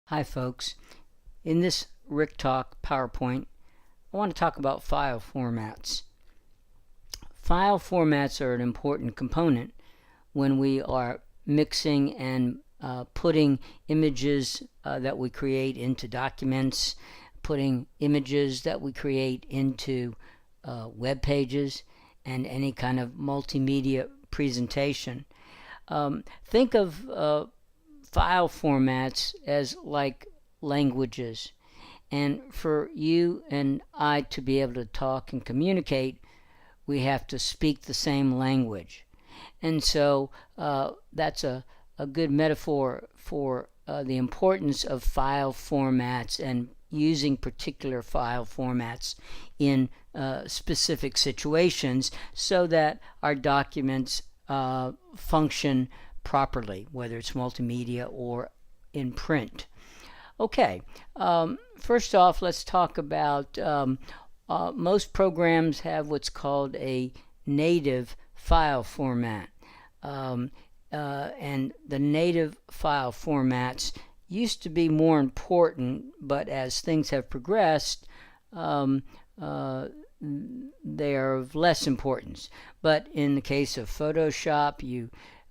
Hi folks, in this ricktalk PowerPoint I want to talk about file formats. File formats are an important component when we are mixing and putting images that we create into documents, putting images that we create into web pages, and any kind of multimedia presentation. Think of file formats as like languages, and for you and I to be able to talk and communicate, we have to speak the same language. And so that's a good metaphor for the importance of file formats and using particular file formats in specific situations so that our documents function properly, whether it's multimedia or in print. Okay, first off, let's talk about most programs have what's called a native file format. And the native file formats used to be more important, but as things have progressed, they are of less importance. But in the case of Photoshop,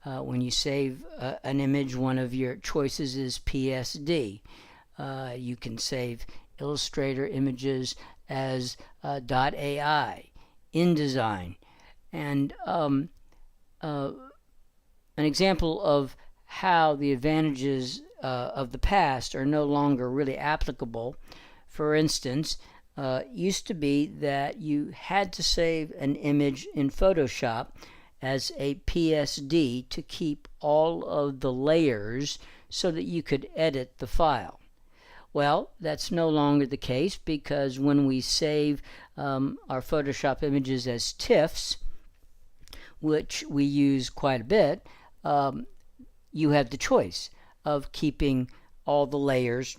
when you save an image, one of your choices is PSD. You can save Illustrator images as .ai, InDesign. And an example of how the advantages of the past are no longer really applicable, for instance, used to be that you had to save an image in Photoshop as a PSD to keep all of the layers so that you could edit the file. Well, that's no longer the case, because when we save our Photoshop images as TIFFs, which we use quite a bit, you have the choice of keeping all the layers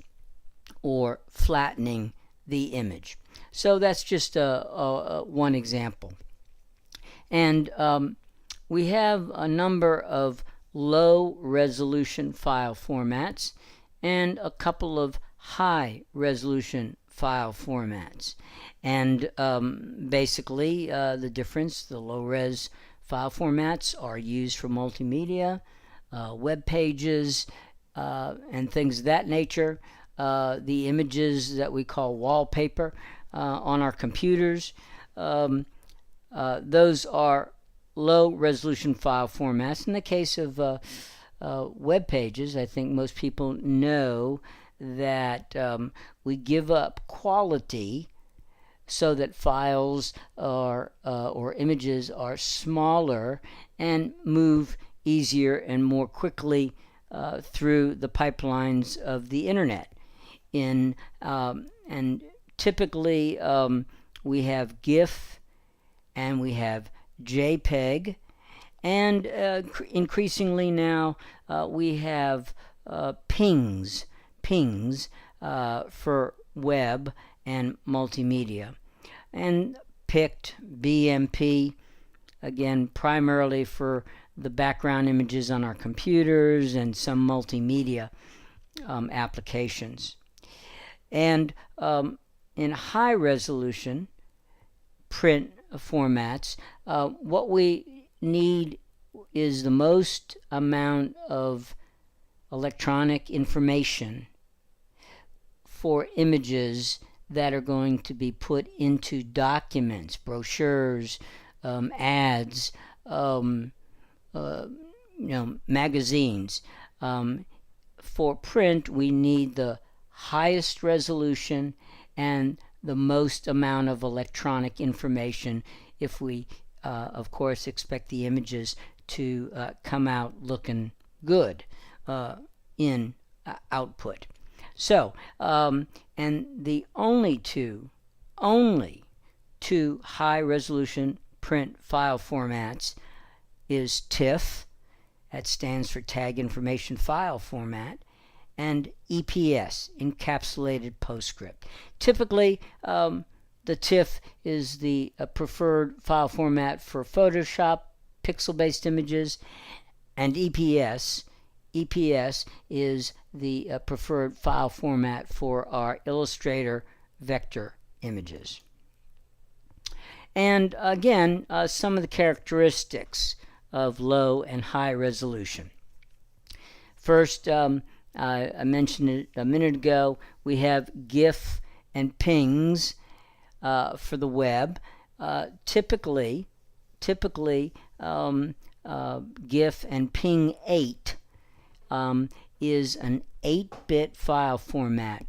or flattening the image. So that's just one example. And we have a number of low resolution file formats and a couple of high resolution file formats. And basically the difference, the low res file formats are used for multimedia, web pages, and things of that nature. The images that we call wallpaper on our computers, those are low resolution file formats. In the case of web pages, I think most people know that we give up quality so that files are or images are smaller and move easier and more quickly through the pipelines of the internet. And typically we have GIF and we have JPEG, and increasingly now we have pings for web and multimedia, and picked BMP, again primarily for the background images on our computers and some multimedia applications. And in high resolution print formats, what we need is the most amount of electronic information for images that are going to be put into documents, brochures, ads, magazines. For print, we need the highest resolution and the most amount of electronic information if we of course expect the images to come out looking good in output. So and the only two high resolution print file formats is TIFF, that stands for Tag Information File Format, and EPS, Encapsulated PostScript. Typically the TIFF is the preferred file format for Photoshop pixel-based images, and EPS EPS is the preferred file format for our Illustrator vector images. And again, some of the characteristics of low and high resolution. First, I mentioned it a minute ago, we have GIF and PNGs for the web. Typically, GIF and PNG 8 is an 8-bit file format,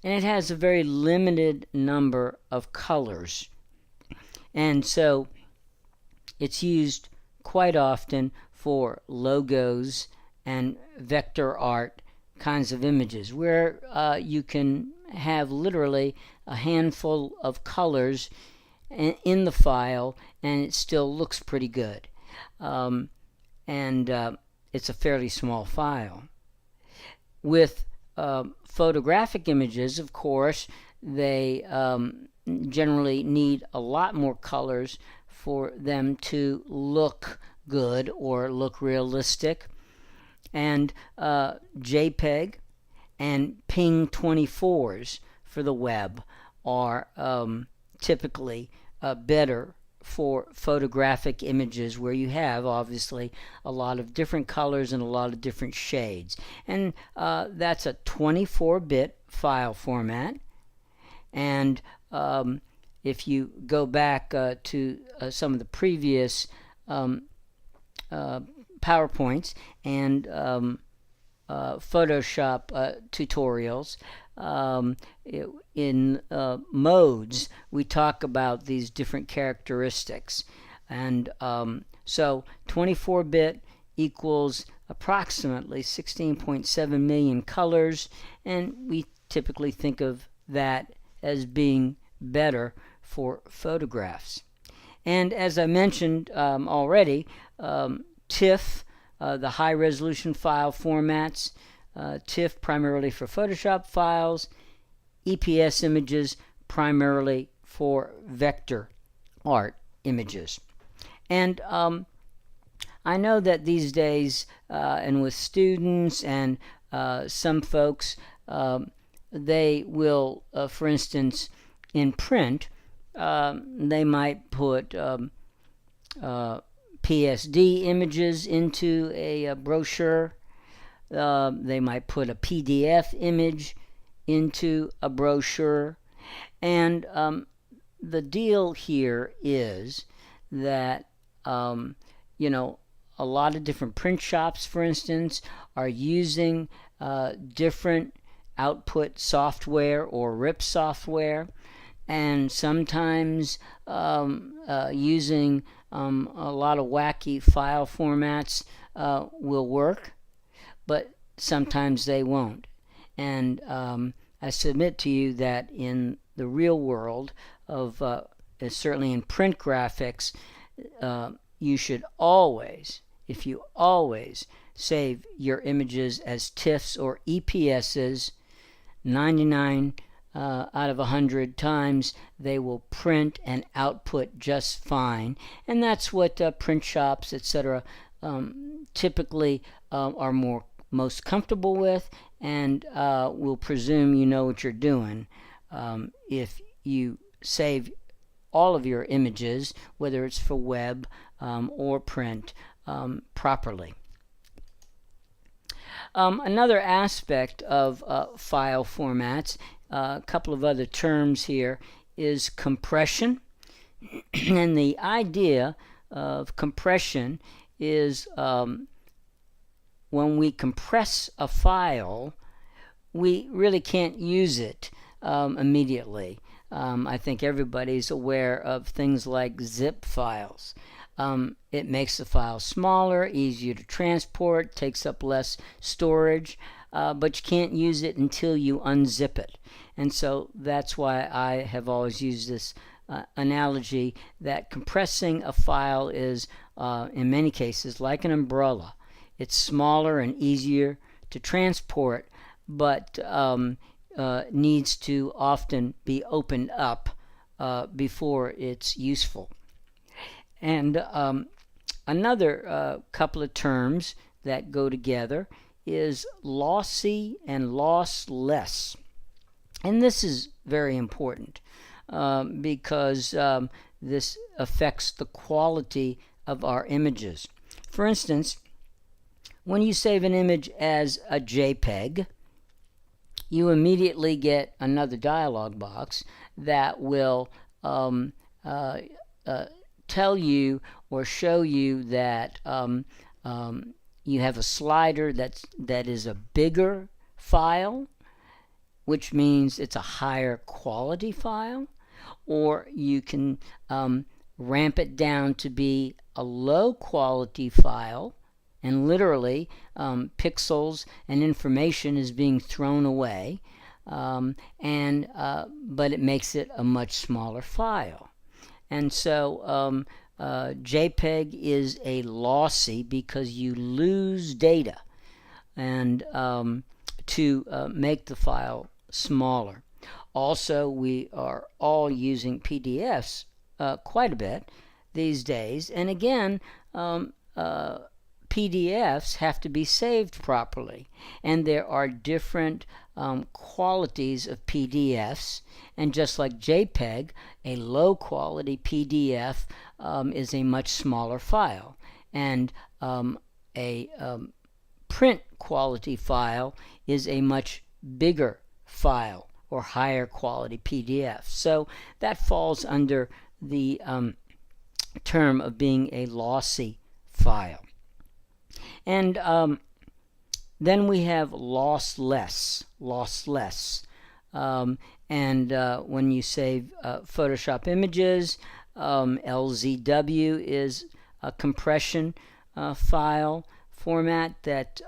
and it has a very limited number of colors, and so it's used quite often for logos and vector art kinds of images, where you can have literally a handful of colors in the file and it still looks pretty good. It's a fairly small file. With photographic images, of course, they generally need a lot more colors for them to look good or look realistic. And JPEG and PNG 24s for the web are typically better for photographic images, where you have obviously a lot of different colors and a lot of different shades. And that's a 24-bit file format. And if you go back to some of the previous PowerPoints and Photoshop tutorials, in modes, we talk about these different characteristics. And so 24-bit equals approximately 16.7 million colors, and we typically think of that as being better for photographs. And as I mentioned already, TIFF, the high resolution file formats, TIFF primarily for Photoshop files, EPS images primarily for vector art images. And I know that these days, and with students and some folks, they will, for instance, in print, they might put PSD images into a brochure. They might put a PDF image into a brochure. And the deal here is that, you know, a lot of different print shops, for instance, are using different output software or RIP software, and sometimes using a lot of wacky file formats will work, but sometimes they won't. And I submit to you that in the real world of certainly in print graphics, you should always, if you always save your images as TIFFs or EPSs, 99 out of 100 times they will print and output just fine. And that's what print shops, etc., typically are most comfortable with, and will presume you know what you're doing if you save all of your images, whether it's for web or print, properly. Another aspect of file formats, a couple of other terms here, is compression. And the idea of compression is when we compress a file, we really can't use it immediately. I think everybody's aware of things like zip files. It makes the file smaller, easier to transport, takes up less storage, but you can't use it until you unzip it. And so that's why I have always used this analogy that compressing a file is, in many cases, like an umbrella. It's smaller and easier to transport, but needs to often be opened up before it's useful. And another couple of terms that go together is lossy and lossless. And this is very important because this affects the quality of our images. For instance, when you save an image as a JPEG, you immediately get another dialog box that will tell you or show you that you have a slider that is a bigger file, which means it's a higher quality file, or you can ramp it down to be a low quality file, and literally pixels and information is being thrown away, but it makes it a much smaller file. And so JPEG is a lossy because you lose data and to make the file smaller. Also, we are all using PDFs quite a bit these days, and again, PDFs have to be saved properly, and there are different qualities of PDFs, and just like JPEG, a low quality PDF is a much smaller file, and a print quality file is a much bigger file or higher quality PDF. So that falls under the term of being a lossy file. And then we have lossless. When you save Photoshop images, LZW is a compression file format that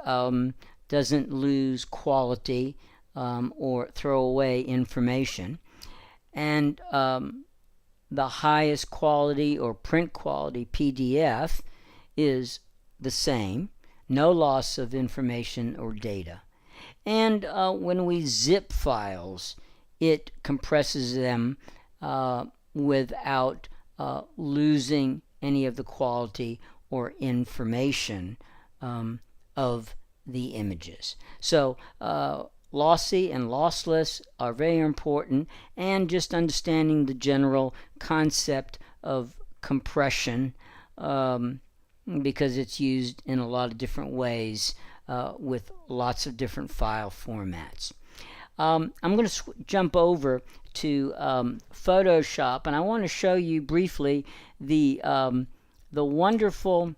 doesn't lose quality or throw away information. And the highest quality or print quality PDF is the same, no loss of information or data. And when we zip files, it compresses them without losing any of the quality or information of the images. So lossy and lossless are very important, and just understanding the general concept of compression because it's used in a lot of different ways with lots of different file formats. I'm going to jump over to Photoshop, and I want to show you briefly the wonderful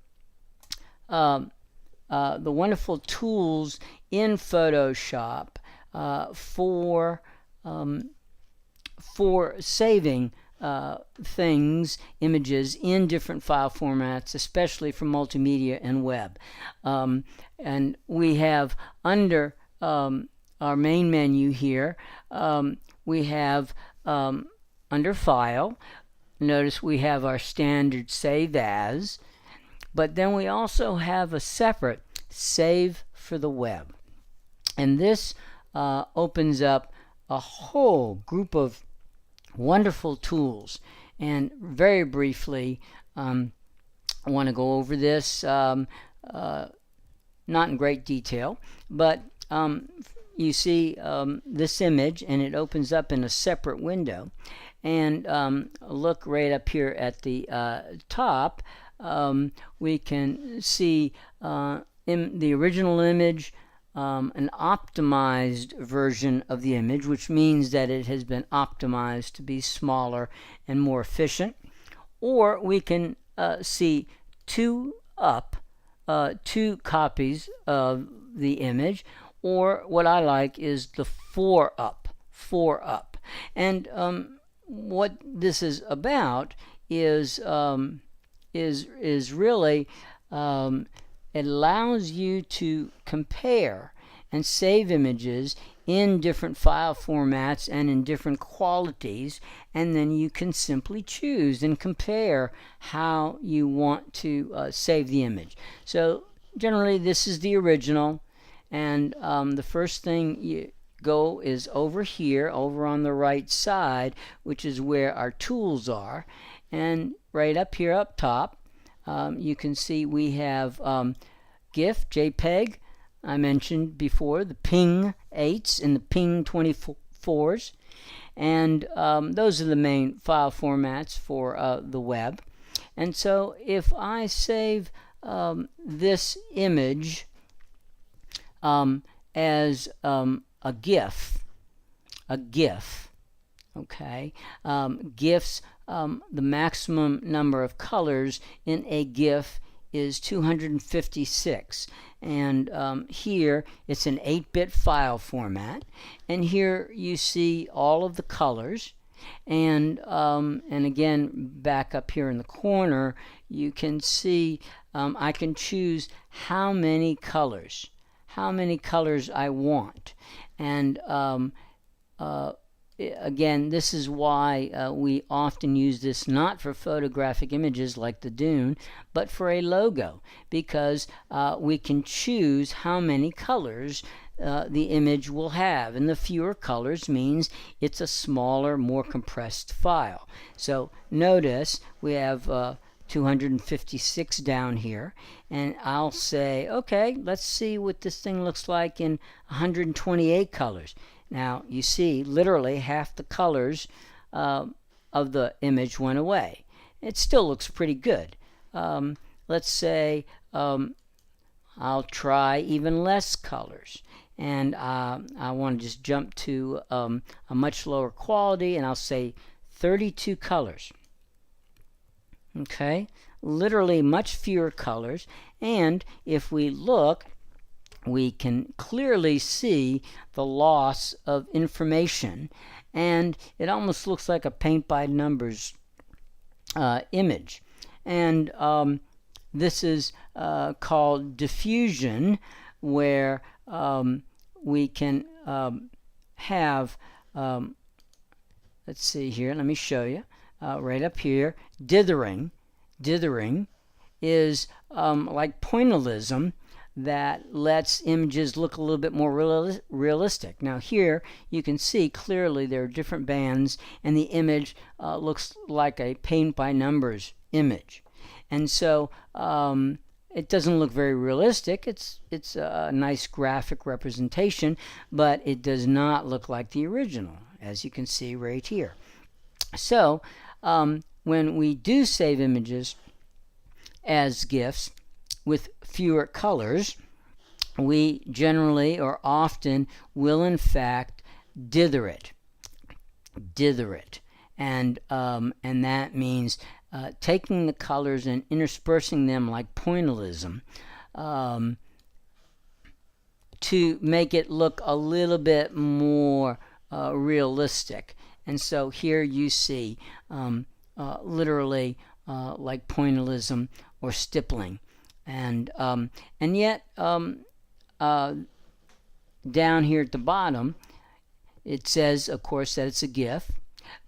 tools in Photoshop for saving things, images in different file formats, especially for multimedia and web. And we have under our main menu here, we have under File, notice we have our standard Save As, but then we also have a separate Save for the Web. And this opens up a whole group of wonderful tools. And very briefly, I want to go over this, not in great detail, but you see this image, and it opens up in a separate window. And look right up here at the top, we can see in the original image, an optimized version of the image, which means that it has been optimized to be smaller and more efficient. Or we can see two copies of the image, or what I like is the four up. And what this is about is really it allows you to compare and save images in different file formats and in different qualities, and then you can simply choose and compare how you want to save the image. So generally this is the original, and the first thing you go is over here, over on the right side, which is where our tools are. And right up here up top, you can see we have GIF, JPEG, I mentioned before, the Ping 8s and the Ping 24s. And those are the main file formats for the web. And so if I save this image as a GIF, okay, GIFs, the maximum number of colors in a GIF is 256, and here it's an 8-bit file format, and here you see all of the colors, and again, back up here in the corner you can see I can choose how many colors I want, and again, this is why we often use this not for photographic images like the dune, but for a logo, because we can choose how many colors the image will have, and the fewer colors means it's a smaller, more compressed file. So notice we have 256 down here, and I'll say, okay, let's see what this thing looks like in 128 colors. Now you see literally half the colors of the image went away. It still looks pretty good. Let's say I'll try even less colors, and I want to just jump to a much lower quality, and I'll say 32 colors. Okay, literally much fewer colors, and if we look, we can clearly see the loss of information, and it almost looks like a paint by numbers image. And this is called diffusion, where we can have, let's see here, let me show you, right up here, dithering. Dithering is like pointillism, that lets images look a little bit more realistic. Now here you can see clearly there are different bands, and the image looks like a paint by numbers image, and so it doesn't look very realistic. It's a nice graphic representation, but it does not look like the original, as you can see right here. So when we do save images as GIFs with fewer colors, we generally or often will in fact dither it, and that means taking the colors and interspersing them like pointillism to make it look a little bit more realistic. And so here you see literally like pointillism or stippling. And yet down here at the bottom it says, of course, that it's a GIF,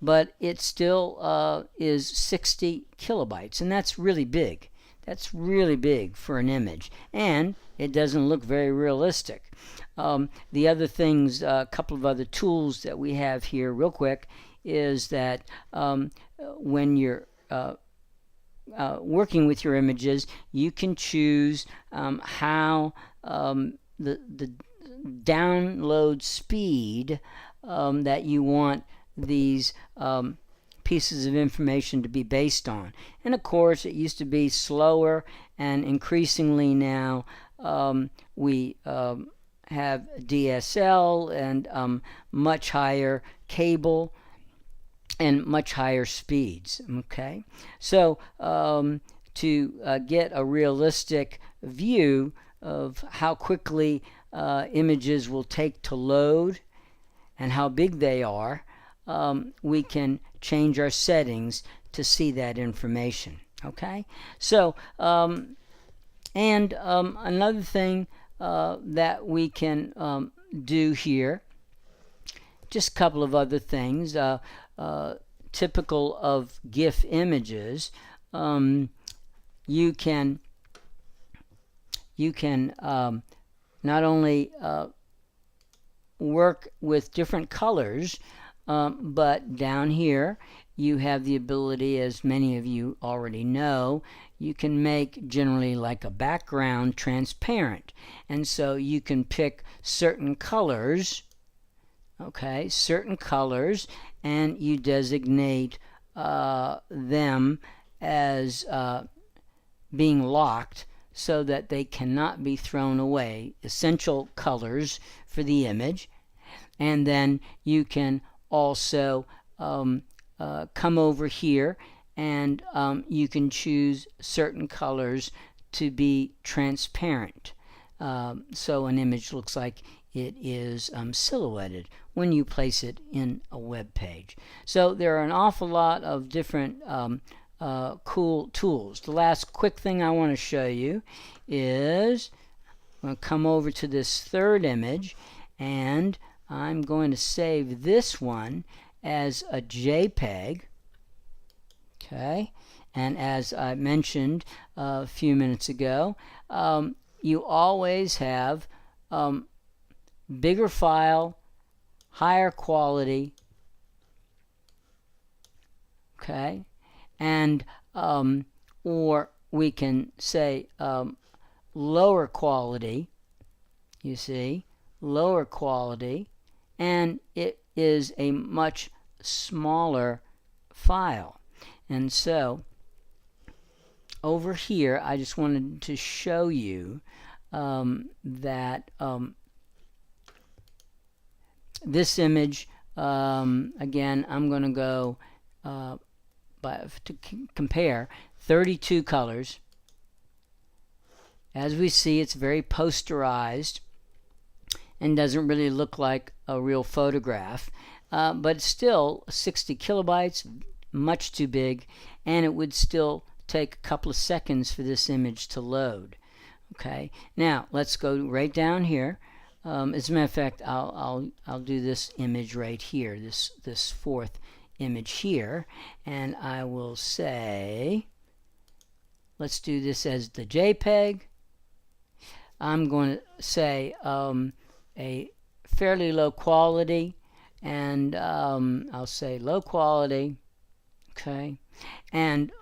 but it still is 60 kilobytes, and that's really big. That's really big for an image, and it doesn't look very realistic. The other things, a couple of other tools that we have here real quick, is that when you're working with your images, you can choose how the download speed that you want these pieces of information to be based on. And of course, it used to be slower, and increasingly now we have DSL and much higher cable and much higher speeds. Okay, so to get a realistic view of how quickly images will take to load and how big they are, we can change our settings to see that information. Okay, so another thing that we can do here, just a couple of other things typical of GIF images. You can not only work with different colors, but down here you have the ability, as many of you already know, you can make generally like a background transparent, and so you can pick certain colors, okay, certain colors, and you designate them as being locked so that they cannot be thrown away, essential colors for the image. And then you can also come over here and you can choose certain colors to be transparent, so an image looks like it is silhouetted when you place it in a web page. So there are an awful lot of different cool tools. The last quick thing I want to show you is I'm going to come over to this third image, and I'm going to save this one as a JPEG. Okay, and as I mentioned a few minutes ago, you always have bigger file, higher quality, okay, and or we can say lower quality, you see, lower quality, and it is a much smaller file. And so over here I just wanted to show you that this image, again, I'm going to go to compare 32 colors. As we see, it's very posterized and doesn't really look like a real photograph, but it's still 60 kilobytes, much too big, and it would still take a couple of seconds for this image to load. Okay, now let's go right down here. As a matter of fact, I'll do this image right here, this fourth image here, and I will say, let's do this as the JPEG. I'm going to say a fairly low quality, and I'll say low quality. Okay, and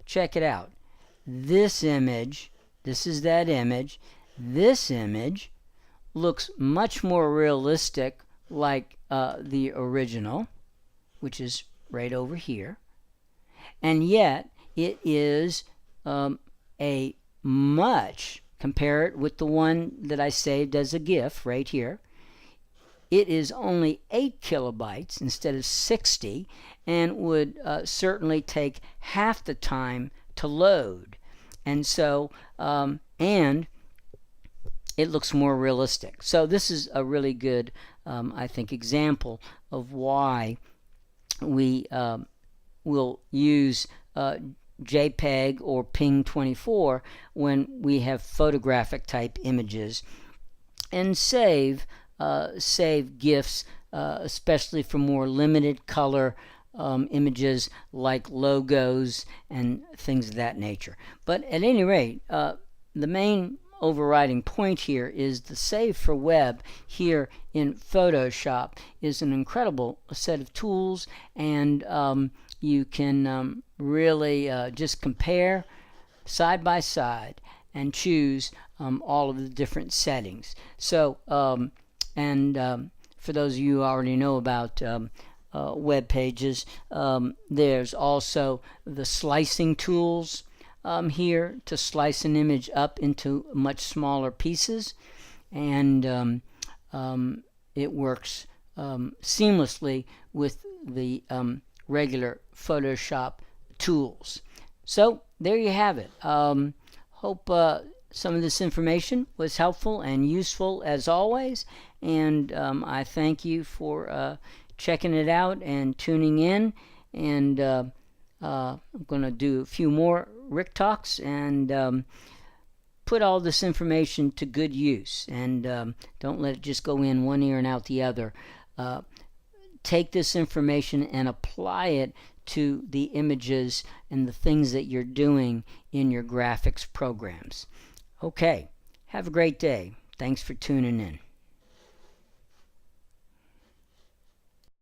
check it out. This image, this is that image. This image looks much more realistic, like the original, which is right over here, and yet it is a much, compare it with the one that I saved as a GIF right here. It is only 8 kilobytes instead of 60, and would certainly take half the time to load. And so, and it looks more realistic. So this is a really good, I think, example of why we will use JPEG or Ping24 when we have photographic type images, and save GIFs, especially for more limited color images like logos and things of that nature. But at any rate, the main overriding point here is the Save for Web here in Photoshop is an incredible set of tools, and you can really just compare side by side and choose all of the different settings. So for those of you who already know about web pages, there's also the slicing tools here to slice an image up into much smaller pieces, and it works seamlessly with the regular Photoshop tools. So there you have it. Hope some of this information was helpful and useful as always, and I thank you for checking it out and tuning in, and I'm going to do a few more Rick Talks and put all this information to good use, and don't let it just go in one ear and out the other. Take this information and apply it to the images and the things that you're doing in your graphics programs. Okay, have a great day. Thanks for tuning in.